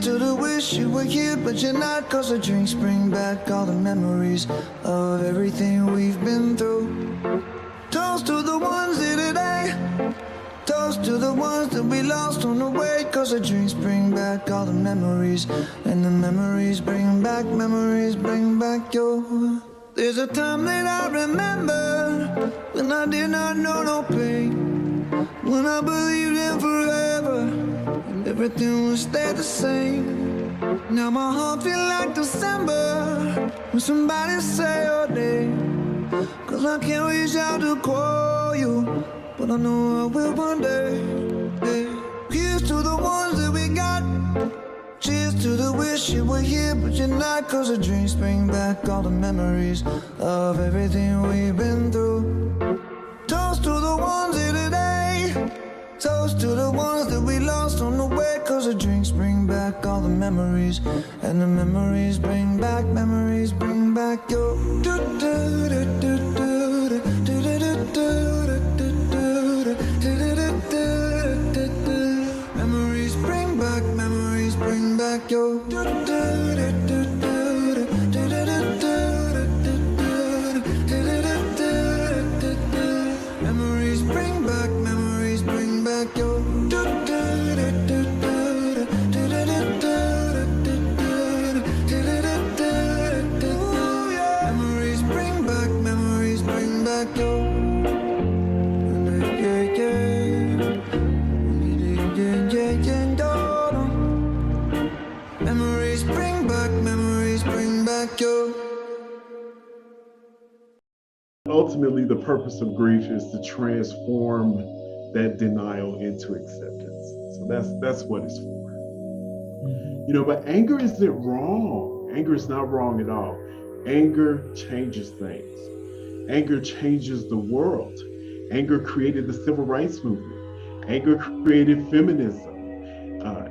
to the wish you were here, but you're not. Cause the drinks bring back all the memories of everything we've been through. Toast to the ones here today. Toast to the ones that we lost on the way. Cause the drinks bring back all the memories, and the memories bring back your. There's a time that I remember when I did not know no pain, when I believed in forever and everything would stay the same. Now my heart feel like December when somebody say your name. Cause I can't reach out to call you, but I know I will one day. Yeah. Here's to the ones that we got. Cheers to the wish you were here, but you're not. Cause the drinks bring back all the memories of everything we've been through. Toast to the ones here today. Toast to the ones that we lost on the way. Cause the drinks bring back all the memories, and the memories bring back your. Memories bring back your. Memories bring back your. Memories bring back your. Memories bring back your. Ultimately, the purpose of grief is to transform that denial into acceptance. So that's what it's for. But anger isn't wrong. Anger is not wrong at all. Anger changes things. Anger changes the world. Anger created the civil rights movement. Anger created feminism.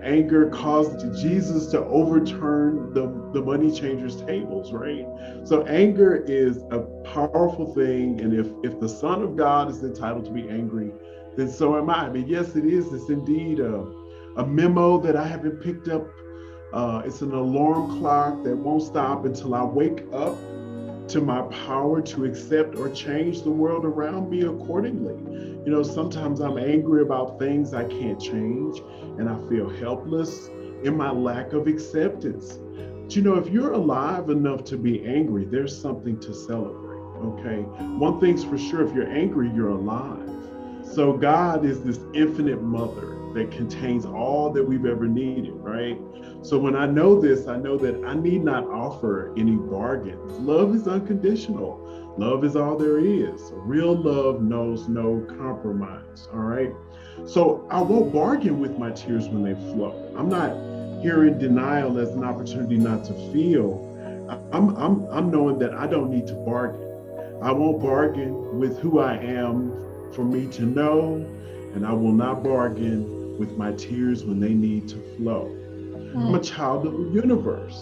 Anger caused Jesus to overturn the money changers' tables, right? So anger is a powerful thing, and if the Son of God is entitled to be angry, then so am I. But yes, it is. It's indeed a memo that I haven't picked up. It's an alarm clock that won't stop until I wake up to my power to accept or change the world around me accordingly. Sometimes I'm angry about things I can't change, and I feel helpless in my lack of acceptance. But if you're alive enough to be angry, there's something to celebrate, okay? One thing's for sure, if you're angry, you're alive. So God is this infinite mother that contains all that we've ever needed, right? So when I know this, I know that I need not offer any bargains. Love is unconditional. Love is all there is. Real love knows no compromise, all right? So I won't bargain with my tears when they flow. I'm not hearing denial as an opportunity not to feel. I'm knowing that I don't need to bargain. I won't bargain with who I am for me to know, and I will not bargain with my tears when they need to flow. I'm a child of the universe,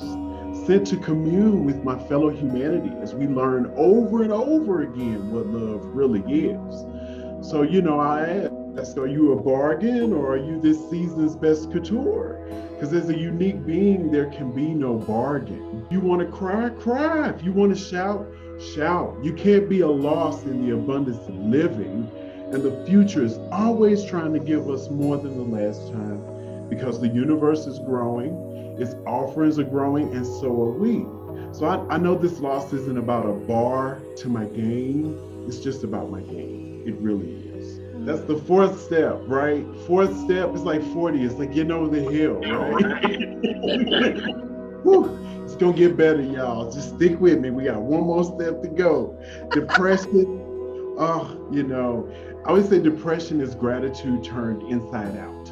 sent to commune with my fellow humanity as we learn over and over again what love really is. So, I ask, are you a bargain, or are you this season's best couture? Because as a unique being, there can be no bargain. If you want to cry, cry. If you want to shout, shout. You can't be a loss in the abundance of living. And the future is always trying to give us more than the last time, because the universe is growing, its offerings are growing, and so are we. So I know this loss isn't about a bar to my gain. It's just about my gain. It really is. That's the fourth step, right? Fourth step is like 40. It's like getting over the hill, right? Whew. It's gonna get better, y'all. Just stick with me. We got one more step to go. Depression. I always say depression is gratitude turned inside out.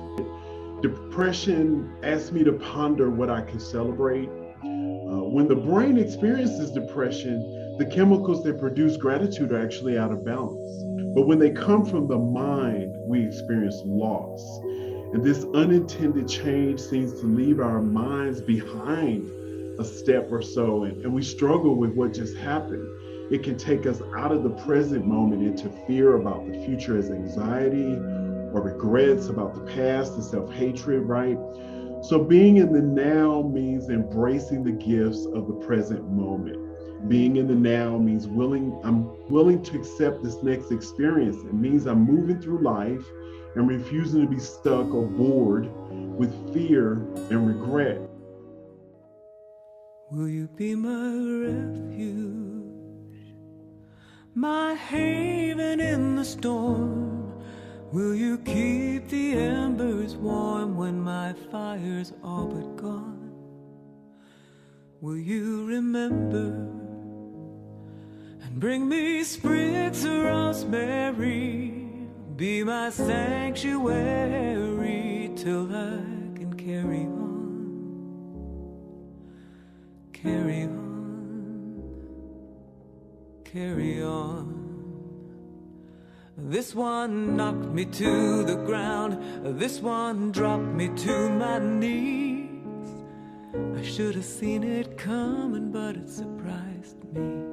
Depression asks me to ponder what I can celebrate. When the brain experiences depression, the chemicals that produce gratitude are actually out of balance. But when they come from the mind, we experience loss. And this unintended change seems to leave our minds behind a step or so, and we struggle with what just happened. It can take us out of the present moment into fear about the future as anxiety or regrets about the past and self-hatred, right? So being in the now means embracing the gifts of the present moment. Being in the now means I'm willing to accept this next experience. It means I'm moving through life and refusing to be stuck or bored with fear and regret. Will you be my refuge, my haven in the storm? Will you keep the embers warm when my fire's all but gone? Will you remember and bring me sprigs of rosemary? Be my sanctuary till I can carry on, carry on, carry on. This one knocked me to the ground, this one dropped me to my knees. I should have seen it coming, but it surprised me.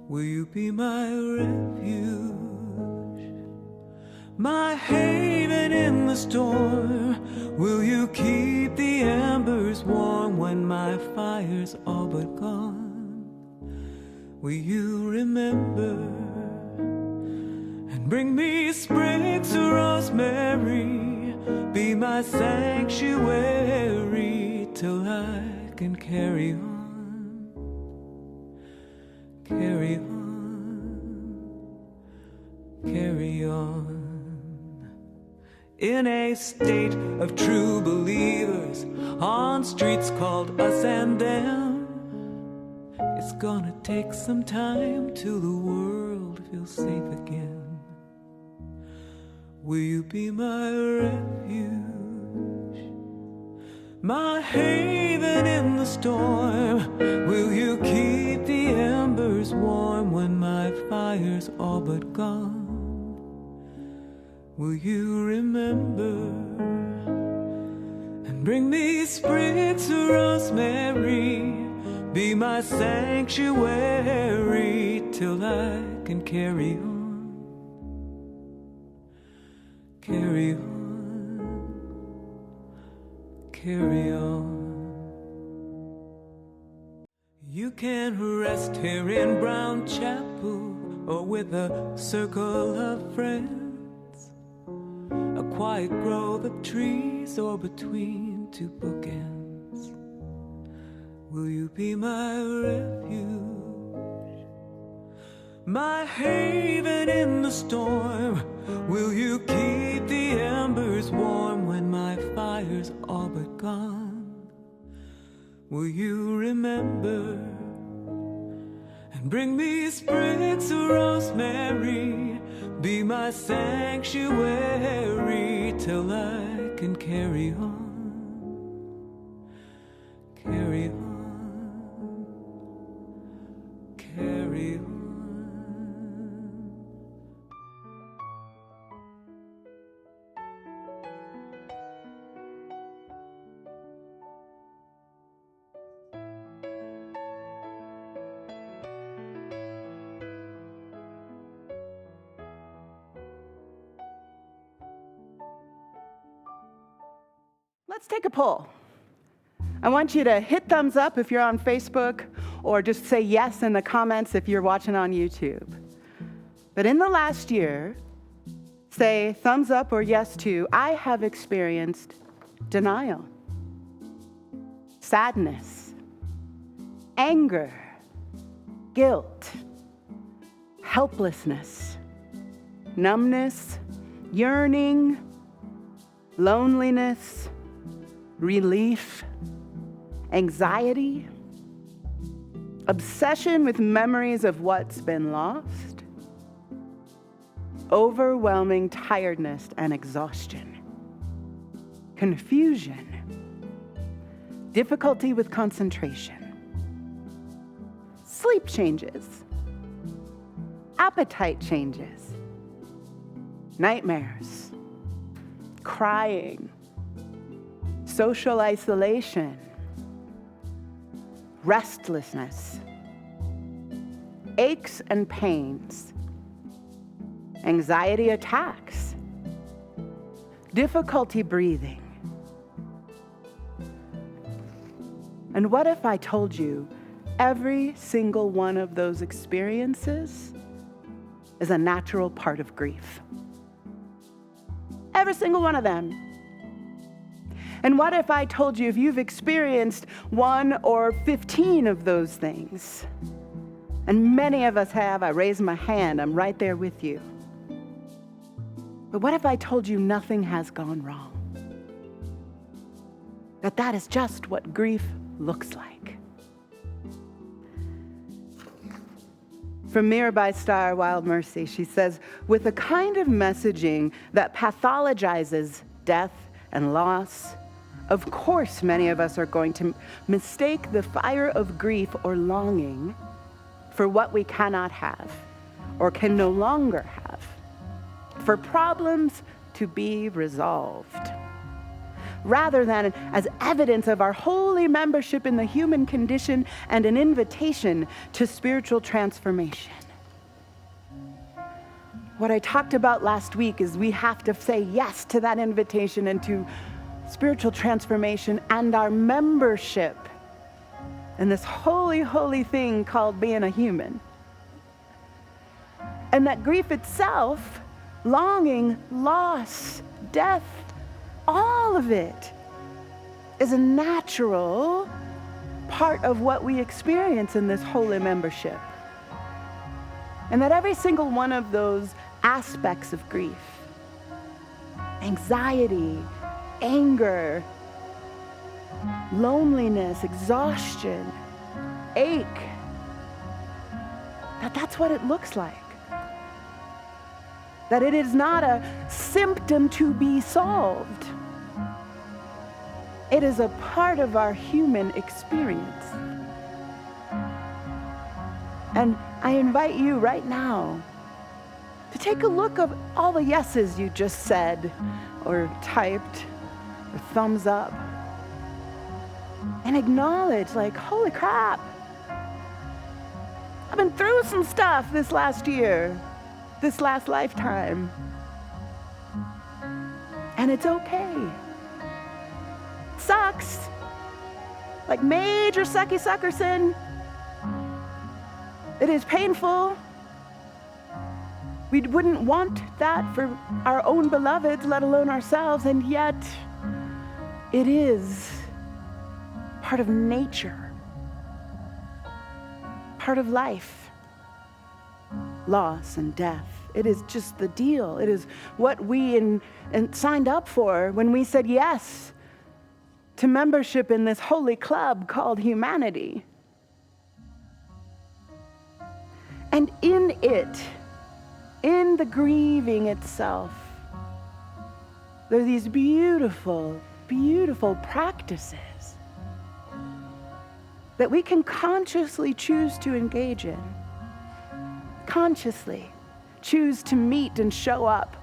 Will you be my refuge, my haven in the storm? Will you keep the embers warm when my fire's all but gone? Will you remember and bring me sprigs of rosemary? Be my sanctuary till I can carry on, carry on, carry on. In a state of true believers, on streets called us and them, it's gonna take some time till the world feels safe again. Will you be my refuge, my haven in the storm? Will you keep the embers warm when my fire's all but gone? Will you remember and bring me sprigs of rosemary? Be my sanctuary till I can carry on, carry on, carry on. You can rest here in Brown Chapel or with a circle of friends, a quiet grove of trees or between two bookends. Will you be my refuge, my haven in the storm? Will you keep the embers warm when my fire's all but gone? Will you remember and bring me sprigs of rosemary? Be my sanctuary till I can carry on, carry on, carry on. Let's take a poll. I want you to hit thumbs up if you're on Facebook, or just say yes in the comments if you're watching on YouTube. But in the last year, say thumbs up or yes to, I have experienced denial, sadness, anger, guilt, helplessness, numbness, yearning, loneliness, relief, anxiety, obsession with memories of what's been lost, overwhelming tiredness and exhaustion, confusion, difficulty with concentration, sleep changes, appetite changes, nightmares, crying, social isolation, restlessness, aches and pains, anxiety attacks, difficulty breathing, And what if I told you every single one of those experiences is a natural part of grief? Every single one of them. And what if I told you if you've experienced 1 or 15 of those things, and many of us have, I raise my hand, I'm right there with you. But what if I told you nothing has gone wrong? That is just what grief looks like. From Mirabai Star, Wild Mercy, she says, with a kind of messaging that pathologizes death and loss, of course many of us are going to mistake the fire of grief or longing for what we cannot have or can no longer have, for problems to be resolved, rather than as evidence of our holy membership in the human condition and an invitation to spiritual transformation. What I talked about last week is we have to say yes to that invitation and to spiritual transformation and our membership in this holy, holy thing called being a human. And that grief itself, longing, loss, death, all of it is a natural part of what we experience in this holy membership. And that every single one of those aspects of grief, anxiety, anger, loneliness, exhaustion, ache, that's what it looks like. That it is not a symptom to be solved. It is a part of our human experience. And I invite you right now to take a look at all the yeses you just said or typed or thumbs up and acknowledge, like, holy crap, I've been through some stuff this last year, this last lifetime. And it's okay. Sucks. Like major sucky suckerson. It is painful. We wouldn't want that for our own beloveds, let alone ourselves, and yet it is part of nature, part of life, loss and death. It is just the deal. It is what we signed up for when we said yes to membership in this holy club called humanity. And in it, in the grieving itself, there are these beautiful, beautiful practices that we can consciously choose to engage in. Consciously choose to meet and show up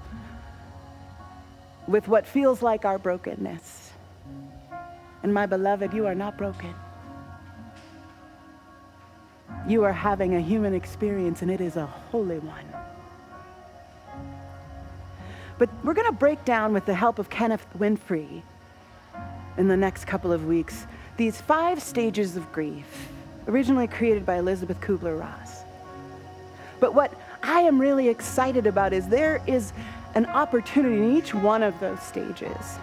with what feels like our brokenness. And my beloved, you are not broken. You are having a human experience, and it is a holy one. But we're going to break down, with the help of Kenneth Winfrey in the next couple of weeks, these 5 stages of grief, originally created by Elizabeth Kubler-Ross. But what I am really excited about is there is an opportunity in each one of those stages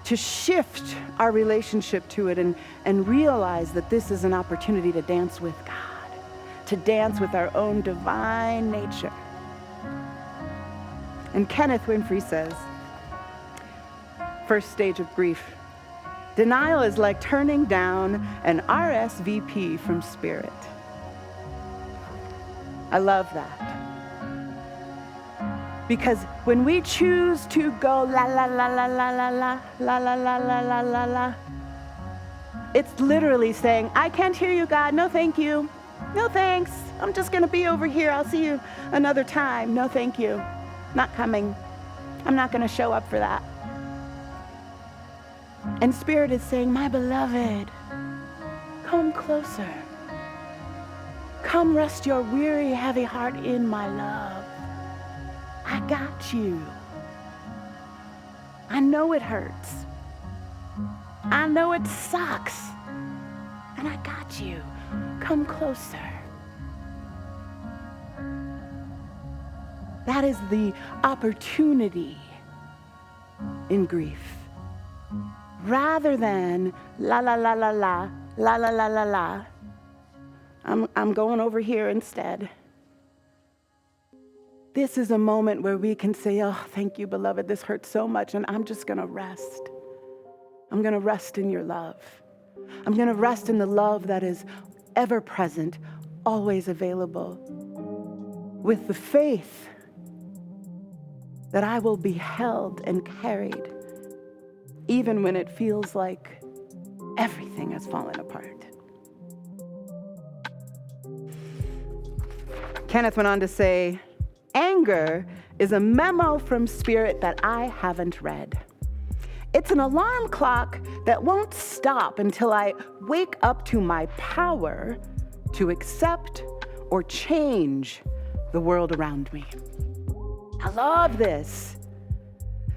to shift our relationship to it and realize that this is an opportunity to dance with God, to dance with our own divine nature. And Kenneth Winfrey says, first stage of grief, denial is like turning down an RSVP from spirit. I love that. Because when we choose to go la la la la la la la la la la la la la la, it's literally saying, I can't hear you, God. No, thank you. No, thanks. I'm just going to be over here. I'll see you another time. No, thank you. Not coming. I'm not going to show up for that. And Spirit is saying, my beloved, come closer. Come rest your weary, heavy heart in my love. I got you. I know it hurts. I know it sucks. And I got you. Come closer. That is the opportunity in grief. Rather than la la la la la, la la la la la, I'm going over here instead. This is a moment where we can say, oh, thank you, beloved, this hurts so much, and I'm just gonna rest. I'm gonna rest in your love. I'm gonna rest in the love that is ever present, always available, with the faith that I will be held and carried, even when it feels like everything has fallen apart. Kenneth went on to say, anger is a memo from spirit that I haven't read. It's an alarm clock that won't stop until I wake up to my power to accept or change the world around me. I love this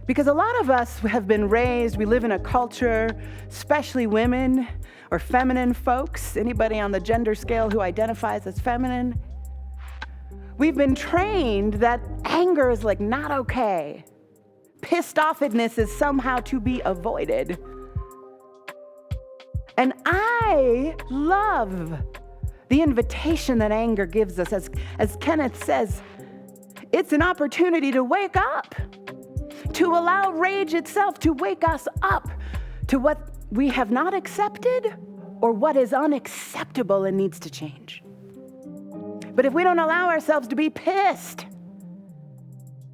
because a lot of us have been raised, we live in a culture, especially women or feminine folks, anybody on the gender scale who identifies as feminine. We've been trained that anger is like not okay. Pissed offedness is somehow to be avoided. And I love the invitation that anger gives us. As Kenneth says, it's an opportunity to wake up, to allow rage itself to wake us up to what we have not accepted or what is unacceptable and needs to change. But if we don't allow ourselves to be pissed,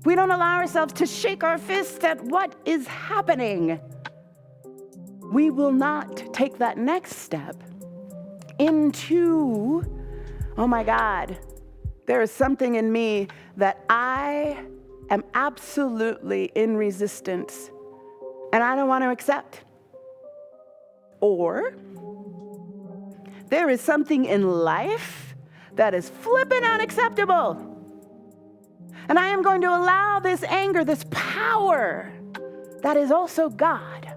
we don't allow ourselves to shake our fists at what is happening, we will not take that next step into, oh my God, there is something in me that I am absolutely in resistance and I don't want to accept. Or there is something in life that is flippin' unacceptable. And I am going to allow this anger, this power that is also God,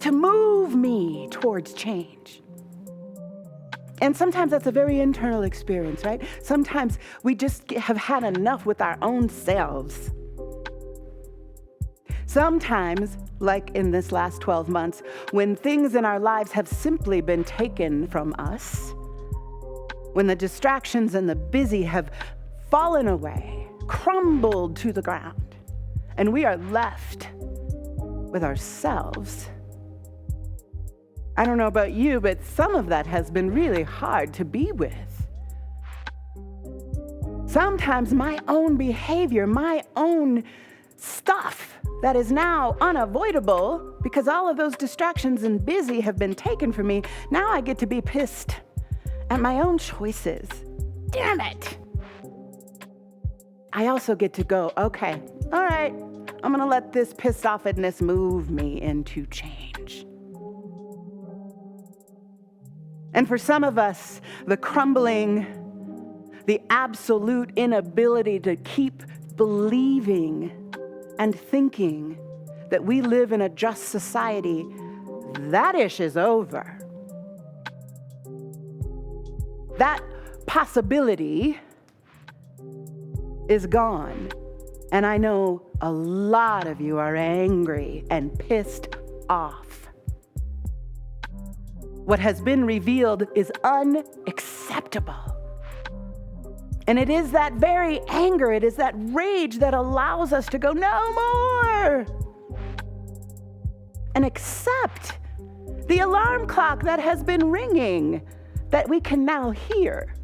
to move me towards change. And sometimes that's a very internal experience, right? Sometimes we just have had enough with our own selves. Sometimes, like in this last 12 months, when things in our lives have simply been taken from us, when the distractions and the busy have fallen away, crumbled to the ground, and we are left with ourselves. I don't know about you, but some of that has been really hard to be with. Sometimes my own behavior, my own stuff that is now unavoidable because all of those distractions and busy have been taken from me, now I get to be pissed at my own choices. Damn it. I also get to go, okay, all right, I'm gonna let this pissed offedness move me into change. And for some of us, the crumbling, the absolute inability to keep believing and thinking that we live in a just society, that ish is over. That possibility is gone. And I know a lot of you are angry and pissed off. What has been revealed is unacceptable. And it is that very anger, it is that rage that allows us to go, no more, and accept the alarm clock that has been ringing that we can now hear.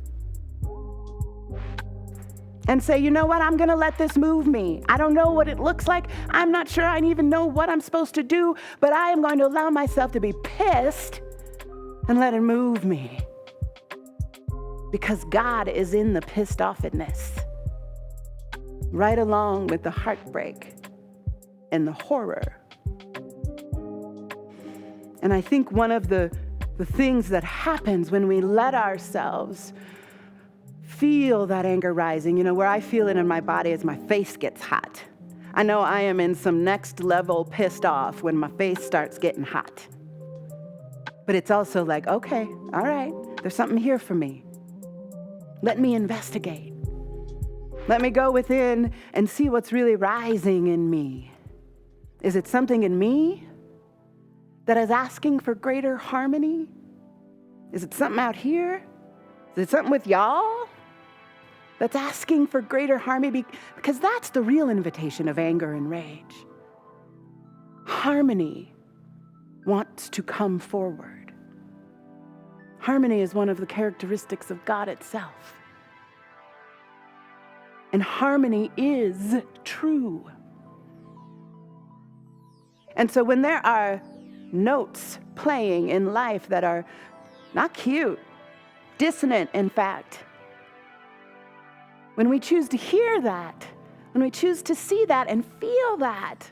And say, you know what, I'm gonna let this move me. I don't know what it looks like. I'm not sure I even know what I'm supposed to do, but I am going to allow myself to be pissed and let it move me. Because God is in the pissed offedness, right along with the heartbreak and the horror. And I think one of the things that happens when we let ourselves feel that anger rising, where I feel it in my body as my face gets hot. I know I am in some next level pissed off when my face starts getting hot. But it's also like, okay, all right, there's something here for me. Let me investigate. Let me go within and see what's really rising in me. Is it something in me that is asking for greater harmony? Is it something out here? Is it something with y'all that's asking for greater harmony? Because that's the real invitation of anger and rage. Harmony wants to come forward. Harmony is one of the characteristics of God itself. And harmony is true. And so when there are notes playing in life that are not cute, dissonant, in fact, when we choose to hear that, when we choose to see that and feel that,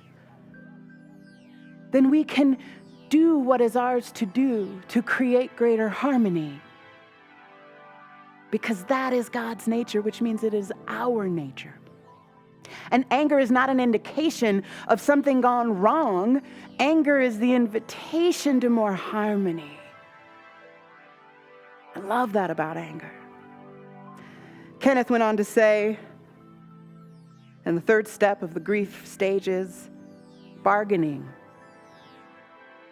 then we can do what is ours to do to create greater harmony. Because that is God's nature, which means it is our nature. And anger is not an indication of something gone wrong. Anger is the invitation to more harmony. I love that about anger. Kenneth went on to say, and the third step of the grief stage is bargaining.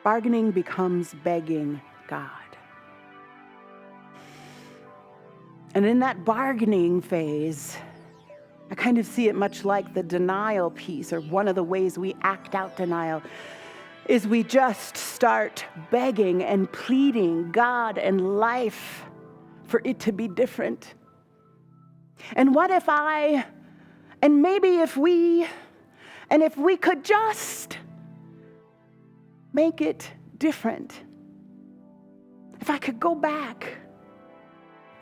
Bargaining becomes begging God. And in that bargaining phase, I kind of see it much like the denial piece, or one of the ways we act out denial, is we just start begging and pleading God and life for it to be different. And what if and maybe if we could just make it different. If I could go back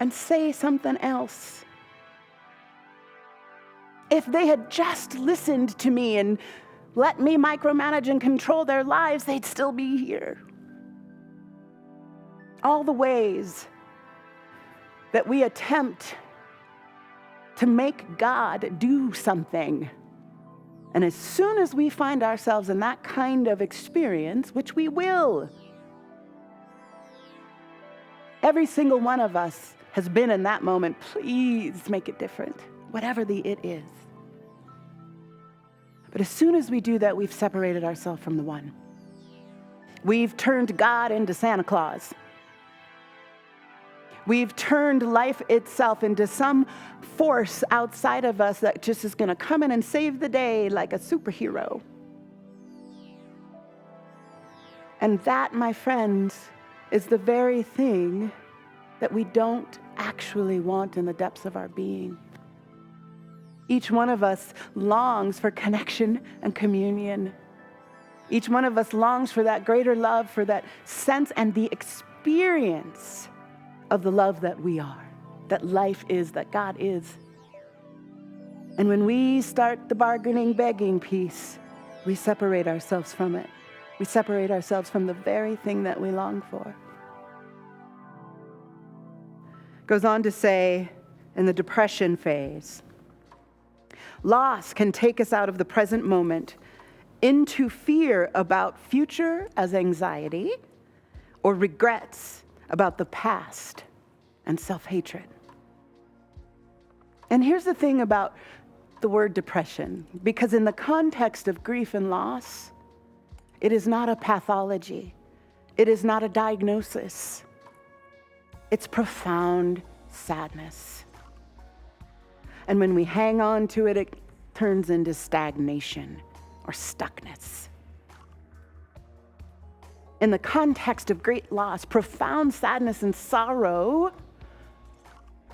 and say something else. If they had just listened to me and let me micromanage and control their lives, they'd still be here. All the ways that we attempt to make God do something. And as soon as we find ourselves in that kind of experience, which we will, every single one of us has been in that moment. Please make it different, whatever the it is. But as soon as we do that, we've separated ourselves from the one. We've turned God into Santa Claus. We've turned life itself into some force outside of us that just is going to come in and save the day like a superhero. And that, my friends, is the very thing that we don't actually want in the depths of our being. Each one of us longs for connection and communion. Each one of us longs for that greater love, for that sense and the experience of the love that we are, that life is, that God is. And when we start the bargaining, begging piece, we separate ourselves from it. We separate ourselves from the very thing that we long for. Goes on to say, in the depression phase, loss can take us out of the present moment into fear about future as anxiety, or regrets about the past and self-hatred. And here's the thing about the word depression, because in the context of grief and loss, it is not a pathology. It is not a diagnosis. It's profound sadness. And when we hang on to it, it turns into stagnation or stuckness. In the context of great loss, profound sadness and sorrow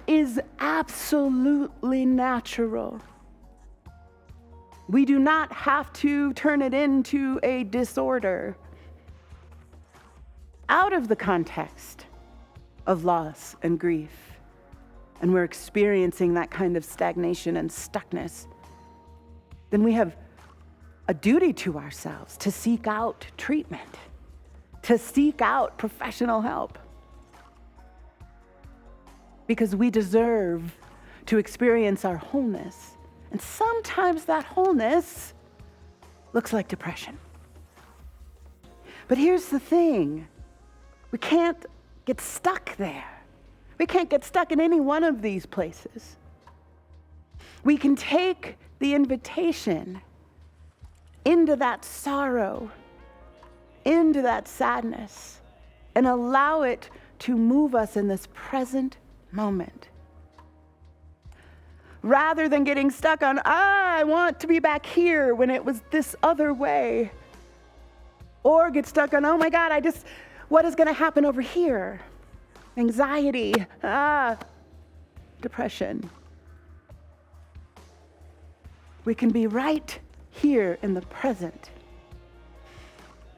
is absolutely natural. We do not have to turn it into a disorder. Out of the context of loss and grief, and we're experiencing that kind of stagnation and stuckness, then we have a duty to ourselves to seek out treatment, to seek out professional help. Because we deserve to experience our wholeness. And sometimes that wholeness looks like depression. But here's the thing. We can't get stuck there. We can't get stuck in any one of these places. We can take the invitation into that sorrow, into that sadness, and allow it to move us in this present moment. Rather than getting stuck on, I want to be back here when it was this other way. Or get stuck on, oh my God, what is going to happen over here? Anxiety, depression. We can be right here in the present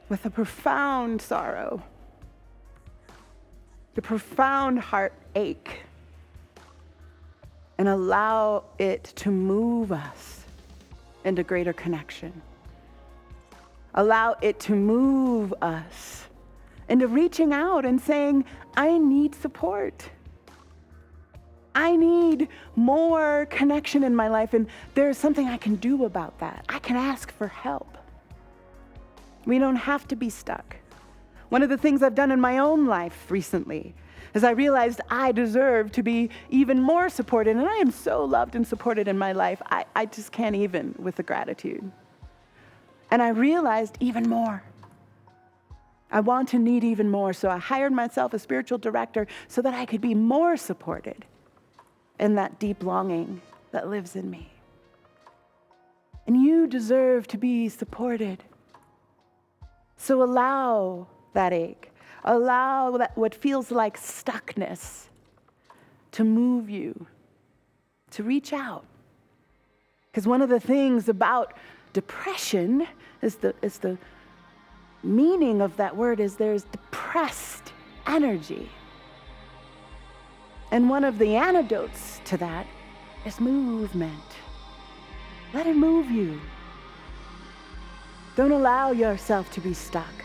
with a profound sorrow, the profound heartache, and allow it to move us into greater connection. Allow it to move us into reaching out and saying, I need support. I need more connection in my life, and there's something I can do about that. I can ask for help. We don't have to be stuck. One of the things I've done in my own life recently is I realized I deserve to be even more supported, and I am so loved and supported in my life. I just can't even with the gratitude. And I realized even more. I want to need even more, so I hired myself a spiritual director so that I could be more supported in that deep longing that lives in me. And you deserve to be supported. So allow that ache, allow that what feels like stuckness to move you, to reach out. Because one of the things about depression is the meaning of that word is there's depressed energy. And one of the antidotes to that is movement. Let it move you. Don't allow yourself to be stuck.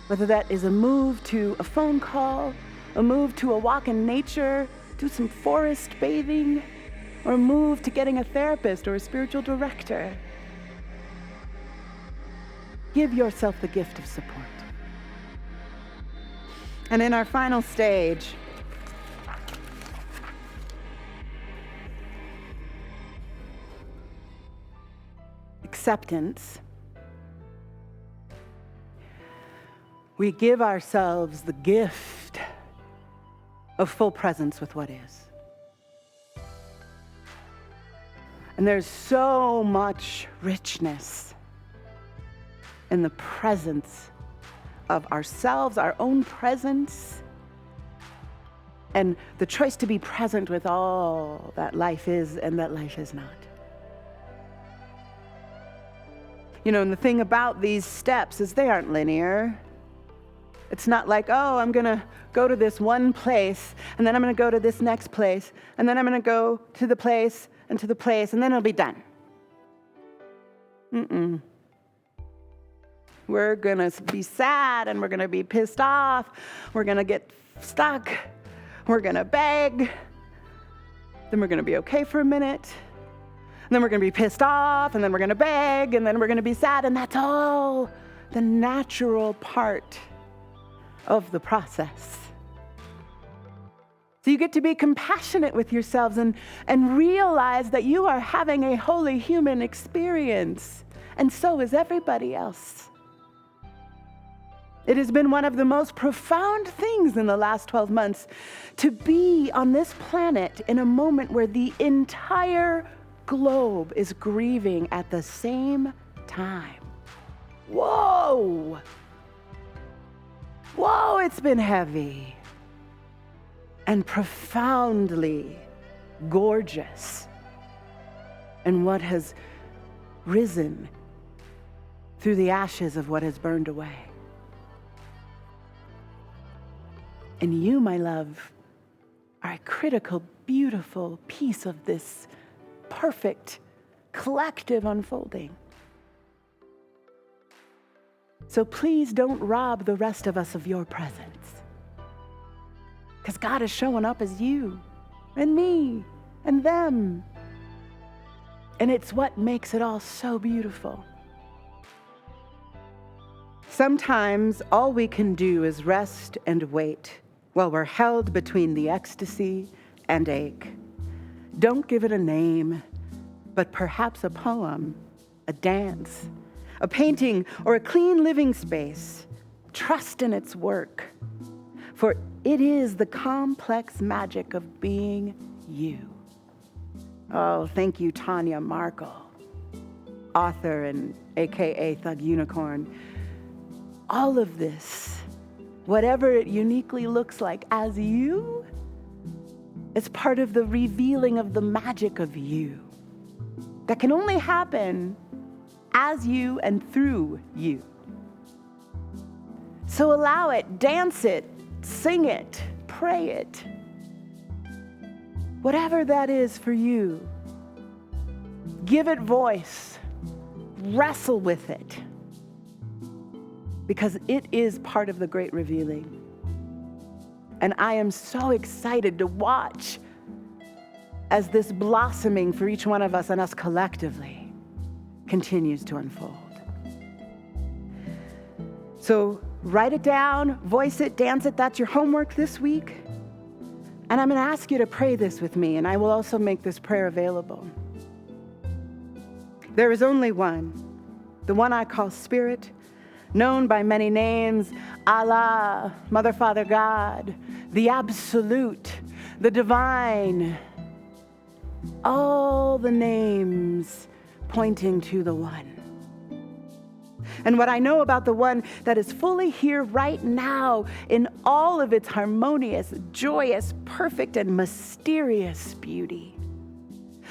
Whether that is a move to a phone call, a move to a walk in nature, do some forest bathing, or a move to getting a therapist or a spiritual director. Give yourself the gift of support. And in our final stage, acceptance, we give ourselves the gift of full presence with what is. And there's so much richness in the presence of ourselves, our own presence, and the choice to be present with all that life is and that life is not. You know, and the thing about these steps is they aren't linear. It's not like, oh, I'm going to go to this one place, and then I'm going to go to this next place, and then I'm going to go to the place, and to the place, and then it'll be done. We're going to be sad, and we're going to be pissed off. We're going to get stuck. We're going to beg. Then we're going to be okay for a minute. And then we're going to be pissed off, and then we're going to beg, and then we're going to be sad, and that's all the natural part of the process. So you get to be compassionate with yourselves and realize that you are having a wholly human experience, and so is everybody else. It has been one of the most profound things in the last 12 months to be on this planet in a moment where the entire globe is grieving at the same time. Whoa! Whoa, it's been heavy and profoundly gorgeous. And what has risen through the ashes of what has burned away. And you, my love, are a critical, beautiful piece of this perfect collective unfolding. So please don't rob the rest of us of your presence. Because God is showing up as you and me and them. And it's what makes it all so beautiful. Sometimes all we can do is rest and wait while we're held between the ecstasy and ache. Don't give it a name, but perhaps a poem, a dance, a painting, or a clean living space. Trust in its work, for it is the complex magic of being you. Oh, thank you, Tanya Markle, author and AKA Thug Unicorn. All of this, whatever it uniquely looks like as you, it's part of the revealing of the magic of you that can only happen as you and through you. So allow it, dance it, sing it, pray it. Whatever that is for you, give it voice, wrestle with it, because it is part of the great revealing. And I am so excited to watch as this blossoming for each one of us and us collectively continues to unfold. So write it down, voice it, dance it. That's your homework this week. And I'm going to ask you to pray this with me, and I will also make this prayer available. There is only one, the one I call Spirit, known by many names: Allah, Mother, Father, God, the Absolute, the Divine. All the names pointing to the one. And what I know about the one that is fully here right now in all of its harmonious, joyous, perfect, and mysterious beauty.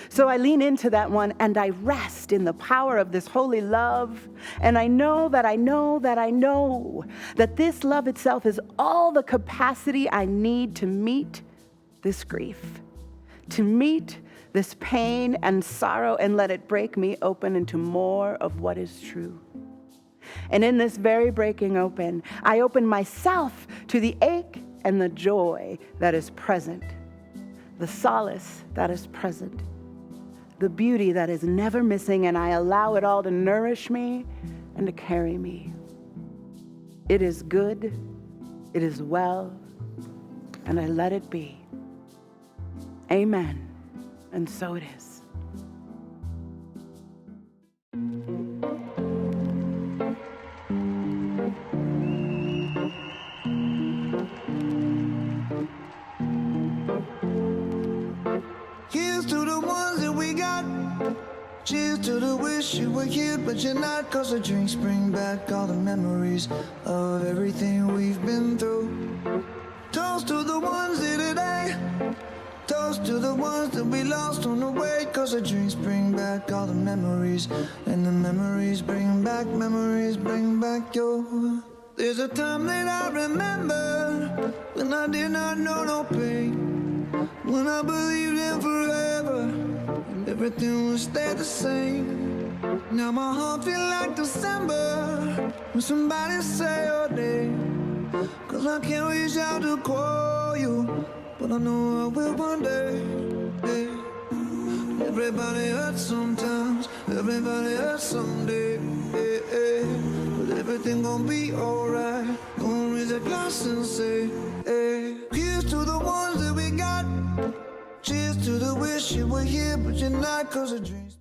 So I lean into that one and I rest in the power of this holy love. And I know that this love itself is all the capacity I need to meet this grief, to meet this pain and sorrow, and let it break me open into more of what is true. And in this very breaking open, I open myself to the ache and the joy that is present, the solace that is present, the beauty that is never missing, and I allow it all to nourish me and to carry me. It is good, it is well, and I let it be. Amen. And so it is. Here's to the ones that we got. Cheers to the wish you were here, but you're not. 'Cause the drinks bring back all the memories of everything we've been through. Toast to the ones here today. Toast to the ones that we lost on the way. 'Cause the drinks bring back all the memories, and the memories bring back your. There's a time that I remember when I did not know no pain, when I believed in forever and everything would stay the same. Now my heart feel like December when somebody say your name. 'Cause I can't reach out to call you, but I know I will one day. Hey. Everybody hurts sometimes, everybody hurts someday. Hey, hey. But everything gon' be alright. Gonna raise a glass and say, hey. Here's to the ones that we got. Cheers to the wish you were here, but you're not. 'Cause the dreams